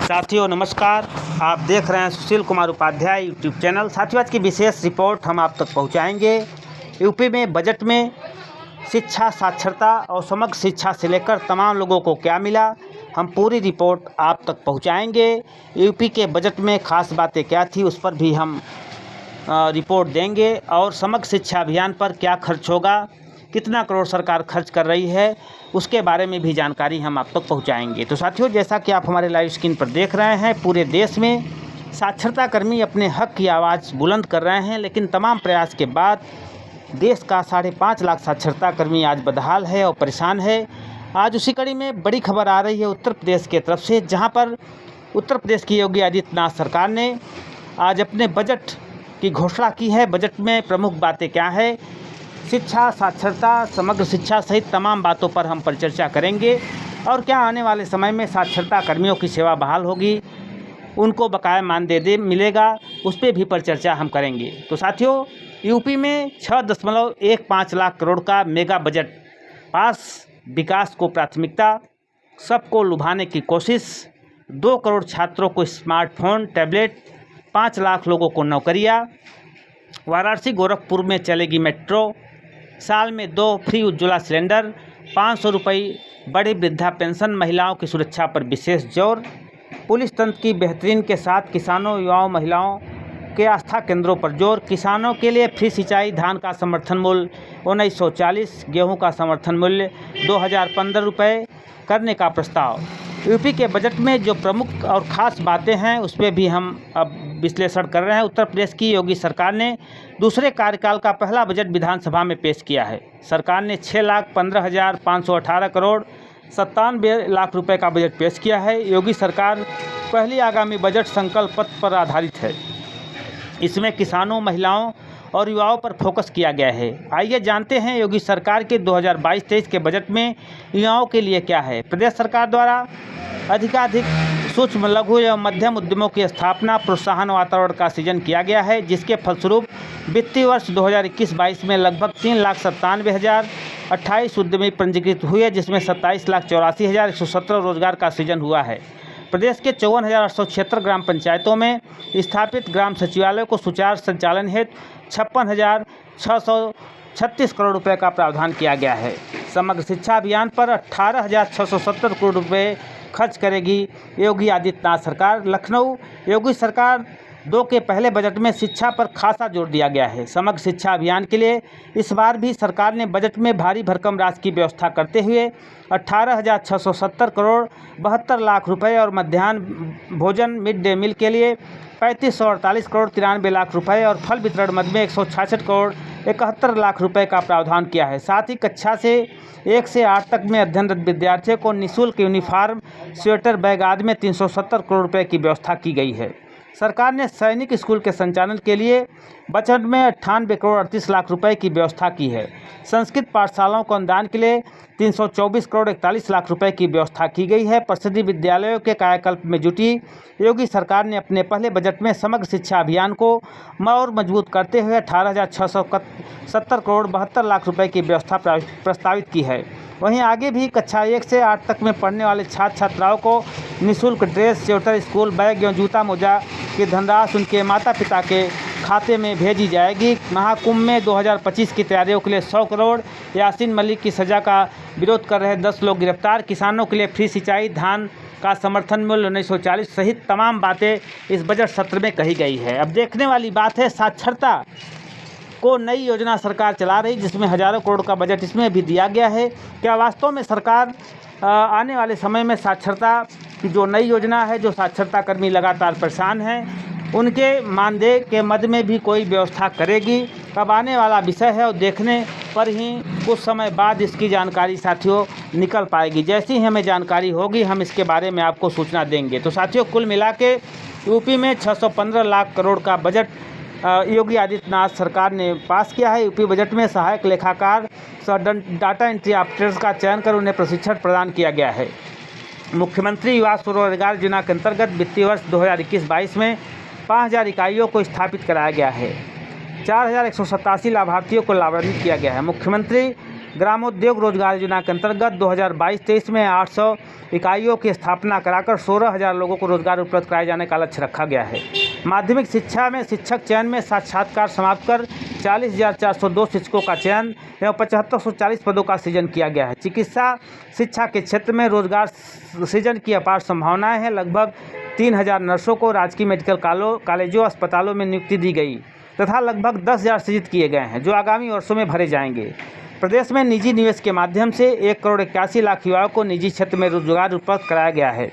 साथियों नमस्कार, आप देख रहे हैं सुशील कुमार उपाध्याय यूट्यूब चैनल। साथियों आज की विशेष रिपोर्ट हम आप तक पहुंचाएंगे। यूपी में बजट में शिक्षा, साक्षरता और समग्र शिक्षा से लेकर तमाम लोगों को क्या मिला, हम पूरी रिपोर्ट आप तक पहुंचाएंगे। यूपी के बजट में खास बातें क्या थी उस पर भी हम रिपोर्ट देंगे और समग्र शिक्षा अभियान पर क्या खर्च होगा, कितना करोड़ सरकार खर्च कर रही है, उसके बारे में भी जानकारी हम आप तक पहुंचाएंगे। तो साथियों जैसा कि आप हमारे लाइव स्क्रीन पर देख रहे हैं, पूरे देश में साक्षरता कर्मी अपने हक की आवाज़ बुलंद कर रहे हैं, लेकिन तमाम प्रयास के बाद देश का 5.5 लाख साक्षरता कर्मी आज बदहाल है और परेशान है। आज उसी कड़ी में बड़ी खबर आ रही है उत्तर प्रदेश के तरफ से, जहाँ पर उत्तर प्रदेश की योगी आदित्यनाथ सरकार ने आज अपने बजट की घोषणा की है। बजट में प्रमुख बातें क्या है, शिक्षा, साक्षरता, समग्र शिक्षा सहित तमाम बातों पर हम परिचर्चा करेंगे और क्या आने वाले समय में साक्षरता कर्मियों की सेवा बहाल होगी, उनको बकाया मानदेय मिलेगा, उस पर भी परिचर्चा हम करेंगे। तो साथियों यूपी में 6.15 लाख करोड़ का मेगा बजट पास, विकास को प्राथमिकता, सबको लुभाने की कोशिश, 2 करोड़ छात्रों को स्मार्टफोन, टैबलेट, 5 लाख लोगों को नौकरियां, वाराणसी गोरखपुर में चलेगी मेट्रो, साल में 2 फ्री उज्ज्वला सिलेंडर, 500 रुपये बड़ी वृद्धा पेंशन, महिलाओं की सुरक्षा पर विशेष जोर, पुलिस तंत्र की बेहतरीन के साथ किसानों, युवाओं, महिलाओं के आस्था केंद्रों पर जोर, किसानों के लिए फ्री सिंचाई, धान का समर्थन मूल्य 1940, गेहूं का समर्थन मूल्य 2015 रुपये करने का प्रस्ताव। यूपी के बजट में जो प्रमुख और ख़ास बातें हैं उस पर भी हम अब विश्लेषण कर रहे हैं। उत्तर प्रदेश की योगी सरकार ने दूसरे कार्यकाल का पहला बजट विधानसभा में पेश किया है। सरकार ने 6,15,518 करोड़ 97 लाख रुपए का बजट पेश किया है। योगी सरकार पहली आगामी बजट संकल्प पत्र पर आधारित है। इसमें किसानों, महिलाओं और युवाओं पर फोकस किया गया है। आइए जानते हैं योगी सरकार के 2022-23 के बजट में युवाओं के लिए क्या है। प्रदेश सरकार द्वारा अधिकाधिक सूक्ष्म, लघु एवं मध्यम उद्यमों की स्थापना, प्रोत्साहन वातावरण का सृजन किया गया है, जिसके फलस्वरूप वित्तीय वर्ष 2021-22 में लगभग 3,97,028 उद्यमी पंजीकृत हुए, जिसमें 27,84,117 रोजगार का सृजन हुआ है। प्रदेश के 54,876 ग्राम पंचायतों में स्थापित ग्राम सचिवालय को सुचारू संचालन हेतु 56,636 करोड़ रुपए का प्रावधान किया गया है। समग्र शिक्षा अभियान पर 18,670 करोड़ रुपए खर्च करेगी योगी आदित्यनाथ सरकार। लखनऊ योगी सरकार 2 के पहले बजट में शिक्षा पर खासा जोर दिया गया है। समग्र शिक्षा अभियान के लिए इस बार भी सरकार ने बजट में भारी भरकम राशि की व्यवस्था करते हुए 18,670 करोड़ 72 लाख रुपए और मध्याह्न भोजन मिड डे मील के लिए 3,548 करोड़ 93 लाख रुपए और फल वितरण मद में 166 करोड़ 71 लाख रुपए का प्रावधान किया है। साथ ही कक्षा से 1 से 8 तक में अध्ययनरत विद्यार्थियों को निःशुल्क यूनिफॉर्म, स्वेटर, बैग आदि में 370 करोड़ रुपए की व्यवस्था की गई है। सरकार ने सैनिक स्कूल के संचालन के लिए बजट में 98 करोड़ 38 लाख रुपए की व्यवस्था की है। संस्कृत पाठशालाओं को अनुदान के लिए 324 करोड़ 41 लाख रुपए की व्यवस्था की गई है। प्रसिद्ध विद्यालयों के कायाकल्प में जुटी योगी सरकार ने अपने पहले बजट में समग्र शिक्षा अभियान को और मजबूत करते हुए 18,670 करोड़ 72 लाख रुपए की व्यवस्था प्रस्तावित की है। वहीं आगे भी कक्षा 1 से 8 तक में पढ़ने वाले छात्र छात्राओं को निःशुल्क ड्रेस, स्वेटर, स्कूल बैग एवं जूता मोजा की धनराशि उनके माता पिता के खाते में भेजी जाएगी। महाकुंभ में 2025 की तैयारियों के लिए 100 करोड़, यासीन मलिक की सज़ा का विरोध कर रहे 10 लोग गिरफ्तार, किसानों के लिए फ्री सिंचाई, धान का समर्थन मूल्य 1940 सहित तमाम बातें इस बजट सत्र में कही गई है। अब देखने वाली बात है साक्षरता को नई योजना सरकार चला रही, जिसमें हज़ारों करोड़ का बजट इसमें भी दिया गया है। क्या वास्तव में सरकार आने वाले समय में साक्षरता की जो नई योजना है, जो साक्षरता कर्मी लगातार परेशान हैं, उनके मानदेय के मद में भी कोई व्यवस्था करेगी? कब आने वाला विषय है और देखने पर ही कुछ समय बाद इसकी जानकारी साथियों निकल पाएगी। जैसी ही हमें जानकारी होगी हम इसके बारे में आपको सूचना देंगे। तो साथियों कुल मिला के यूपी में 615 लाख करोड़ का बजट योगी आदित्यनाथ सरकार ने पास किया है। यूपी बजट में सहायक लेखाकार सह डाटा एंट्री ऑपरेटर्स का चयन कर उन्हें प्रशिक्षण प्रदान किया गया है। मुख्यमंत्री युवा स्वरोजगार योजना के अंतर्गत वित्तीय वर्ष 2021-22 में 5,000 इकाइयों को स्थापित कराया गया है। 4,187 लाभार्थियों को लाभान्वित किया गया है। मुख्यमंत्री ग्रामोद्योग रोजगार योजना के अंतर्गत 2022-23 में 800 इकाइयों की स्थापना कराकर 16,000 लोगों को रोजगार उपलब्ध कराए जाने का लक्ष्य रखा गया है। माध्यमिक शिक्षा में शिक्षक चयन में साक्षात्कार समाप्त कर 40,402 शिक्षकों का चयन एवं 7,540 पदों का सृजन किया गया है। चिकित्सा शिक्षा के क्षेत्र में रोजगार सृजन की अपार संभावनाएं हैं। लगभग 3,000 नर्सों को राजकीय मेडिकल कॉलेजों अस्पतालों में नियुक्ति दी गई तथा लगभग 10,000 सृजित किए गए हैं, जो आगामी वर्षों में भरे जाएंगे। प्रदेश में निजी निवेश के माध्यम से 1,81,00,000 युवाओं को निजी क्षेत्र में रोजगार उपलब्ध कराया गया है।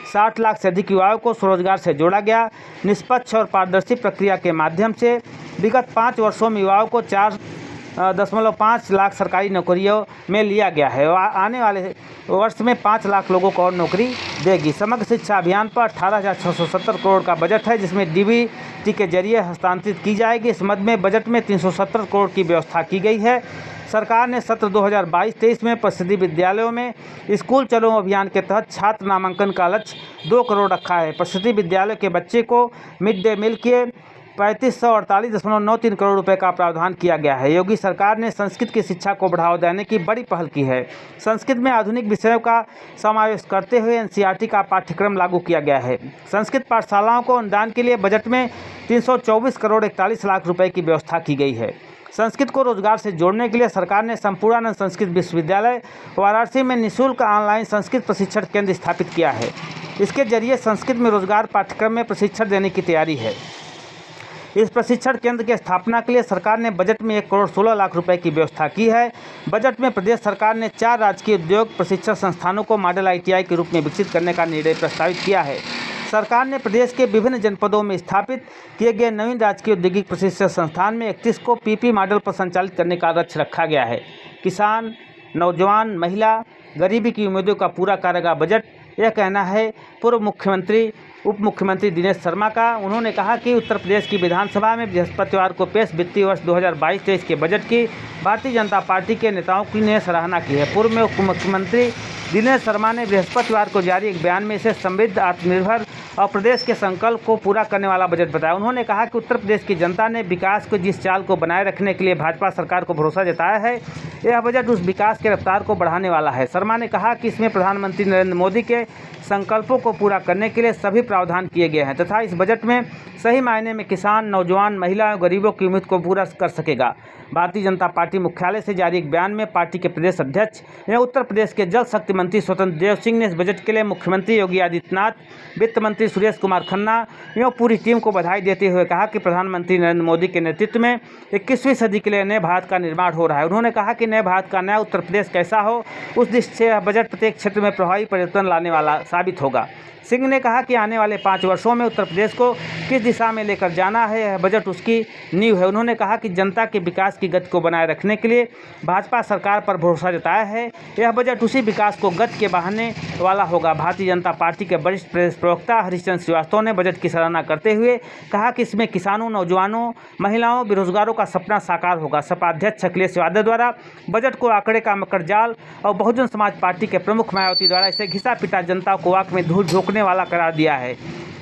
60 लाख से अधिक युवाओं को स्वरोजगार से जोड़ा गया। निष्पक्ष और पारदर्शी प्रक्रिया के माध्यम से विगत 5 वर्षों में युवाओं को 4.5 लाख सरकारी नौकरियों में लिया गया है और आने वाले वर्ष में 5 लाख लोगों को और नौकरी देगी। समग्र शिक्षा अभियान पर 18,670 करोड़ का बजट है, जिसमें DBT के जरिए हस्तांतरित की जाएगी। इस मद में बजट में 370 करोड़ की व्यवस्था की गई है। सरकार ने सत्र 2022-23 में प्रसिद्धि विद्यालयों में स्कूल चलो अभियान के तहत छात्र नामांकन का लक्ष्य 2 करोड़ रखा है। प्रसिद्धि विद्यालय के बच्चे को मिड डे मील के 3548.93 करोड़ रुपए का प्रावधान किया गया है। योगी सरकार ने संस्कृत की शिक्षा को बढ़ावा देने की बड़ी पहल की है। संस्कृत में आधुनिक विषयों का समावेश करते हुए NCERT का पाठ्यक्रम लागू किया गया है। संस्कृत पाठशालाओं को अनुदान के लिए बजट में 324 करोड़ 41 लाख रुपए की व्यवस्था की गई है। संस्कृत को रोजगार से जोड़ने के लिए सरकार ने संपूर्णानंद संस्कृत विश्वविद्यालय वाराणसी में निःशुल्क ऑनलाइन संस्कृत प्रशिक्षण केंद्र स्थापित किया है। इसके जरिए संस्कृत में रोजगार पाठ्यक्रम में प्रशिक्षण देने की तैयारी है। इस प्रशिक्षण केंद्र की स्थापना के लिए सरकार ने बजट में 1,16,00,000 रुपए की व्यवस्था की है। बजट में प्रदेश सरकार ने 4 राजकीय उद्योग प्रशिक्षण संस्थानों को मॉडल ITI के रूप में विकसित करने का निर्णय प्रस्तावित किया है। सरकार ने प्रदेश के विभिन्न जनपदों में स्थापित किए गए नवीन राजकीय औद्योगिक प्रशिक्षण संस्थान में 31 को PP मॉडल पर संचालित करने का लक्ष्य रखा गया है। किसान, नौजवान, महिला, गरीबी की उम्मीदों का पूरा करेगा बजट, यह कहना है पूर्व मुख्यमंत्री उप मुख्यमंत्री दिनेश शर्मा का। उन्होंने कहा कि उत्तर प्रदेश की विधानसभा में बृहस्पतिवार को पेश वित्तीय वर्ष 2022-23 के बजट की भारतीय जनता पार्टी के नेताओं की ने सराहना की है। पूर्व में उप मुख्यमंत्री दिनेश शर्मा ने बृहस्पतिवार को जारी एक बयान में इसे समृद्ध, आत्मनिर्भर और प्रदेश के संकल्प को पूरा करने वाला बजट बताया। उन्होंने कहा कि उत्तर प्रदेश की जनता ने विकास को जिस चाल को बनाए रखने के लिए भाजपा सरकार को भरोसा जताया है, यह बजट उस विकास के रफ्तार को बढ़ाने वाला है। शर्मा ने कहा कि इसमें प्रधानमंत्री नरेंद्र मोदी के संकल्पों को पूरा करने के लिए सभी प्रावधान किए गए हैं तथा इस बजट में सही मायने में किसान, नौजवान, महिला और गरीबों की उम्मीद को पूरा कर सकेगा। भारतीय जनता पार्टी मुख्यालय से जारी एक बयान में पार्टी के प्रदेश अध्यक्ष एवं उत्तर प्रदेश के जल शक्ति मंत्री स्वतंत्र देव सिंह ने इस बजट के लिए मुख्यमंत्री योगी आदित्यनाथ, वित्त मंत्री सुरेश कुमार खन्ना एवं पूरी टीम को बधाई देते हुए कहा कि प्रधानमंत्री नरेंद्र मोदी के नेतृत्व में 21वीं सदी के लिए नए भारत का निर्माण हो रहा है। उन्होंने कहा कि नए भारत का नया उत्तर प्रदेश कैसा हो, उस दृष्टि से यह बजट प्रत्येक क्षेत्र में प्रभावी परिवर्तन लाने वाला साबित होगा। सिंह ने कहा कि आने वाले 5 वर्षों में उत्तर प्रदेश को किस दिशा में लेकर जाना है, यह बजट उसकी नींव है। उन्होंने कहा कि जनता के विकास की गति को बनाए रखने के लिए भाजपा सरकार पर भरोसा जताया है। यह बजट उसी विकास को गति के बढ़ाने वाला होगा। भारतीय जनता पार्टी के वरिष्ठ प्रदेश प्रवक्ता हरीशचंद्र श्रीवास्तव ने बजट की सराहना करते हुए कहा कि इसमें किसानों, नौजवानों, महिलाओं, बेरोजगारों का सपना साकार होगा। सपा अध्यक्ष अखिलेश यादव द्वारा बजट को आंकड़े का मकर जाल और बहुजन समाज पार्टी के प्रमुख मायावती द्वारा इसे घिसा पिटा जनता को आंख में धूल झोंकने वाला करार दिया है।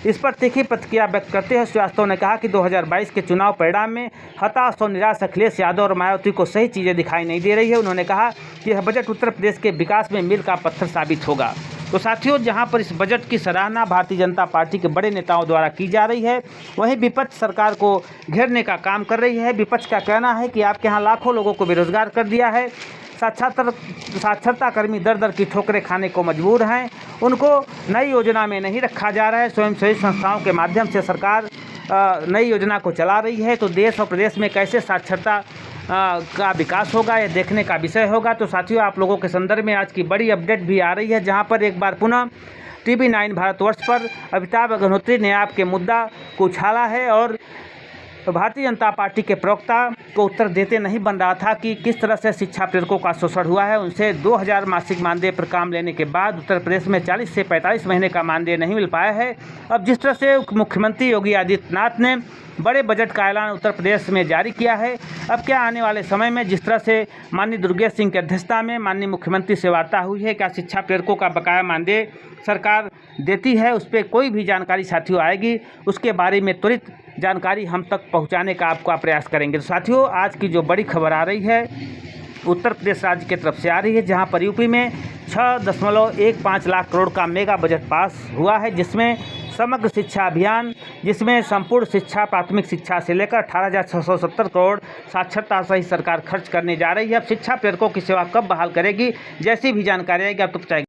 इस पर तीखी प्रतिक्रिया व्यक्त करते हुए श्रीवास्तव ने कहा कि 2022 के चुनाव परिणाम में हताश और निराश अखिलेश यादव और मायावती को सही चीज़ें दिखाई नहीं दे रही है। उन्होंने कहा कि यह बजट उत्तर प्रदेश के विकास में मील का पत्थर साबित होगा। तो साथियों, जहां पर इस बजट की सराहना भारतीय जनता पार्टी के बड़े नेताओं द्वारा की जा रही है, वहीं विपक्ष सरकार को घेरने का काम कर रही है। विपक्ष का कहना है कि आपके यहाँ लाखों लोगों को बेरोजगार कर दिया है, साक्षरता कर्मी दर दर की ठोकरें खाने को मजबूर हैं, उनको नई योजना में नहीं रखा जा रहा है। स्वयंसेवी संस्थाओं के माध्यम से सरकार नई योजना को चला रही है, तो देश और प्रदेश में कैसे साक्षरता का विकास होगा, यह देखने का विषय होगा। तो साथियों, आप लोगों के संदर्भ में आज की बड़ी अपडेट भी आ रही है, जहां पर एक बार पुनः TV9 भारतवर्ष पर अमिताभ अग्निहोत्री ने आपके मुद्दा को उछाला है और भारतीय जनता पार्टी के प्रवक्ता को उत्तर देते नहीं बन रहा था कि किस तरह से शिक्षा प्रेरकों का शोषण हुआ है। उनसे 2,000 मासिक मानदेय पर काम लेने के बाद उत्तर प्रदेश में 40 से 45 महीने का मानदेय नहीं मिल पाया है। अब जिस तरह से मुख्यमंत्री योगी आदित्यनाथ ने बड़े बजट का ऐलान उत्तर प्रदेश में जारी किया है, अब क्या आने वाले समय में जिस तरह से माननीय दुर्गेश सिंह की अध्यक्षता में माननीय मुख्यमंत्री से वार्ता हुई है, क्या शिक्षा प्रेरकों का बकाया मानदेय सरकार देती है, उस पर कोई भी जानकारी साथियों आएगी, उसके बारे में त्वरित जानकारी हम तक पहुंचाने का आपका प्रयास करेंगे। तो साथियों, आज की जो बड़ी खबर आ रही है उत्तर प्रदेश राज्य की तरफ से आ रही है, जहां पर यूपी में 6.15 लाख करोड़ का मेगा बजट पास हुआ है, जिसमें समग्र शिक्षा अभियान, जिसमें संपूर्ण शिक्षा, प्राथमिक शिक्षा से लेकर 18,670 करोड़ साक्षरता सहित सरकार खर्च करने जा रही है। अब शिक्षा प्रेरकों की सेवा कब बहाल करेगी, जैसी भी जानकारी आएगी आप तक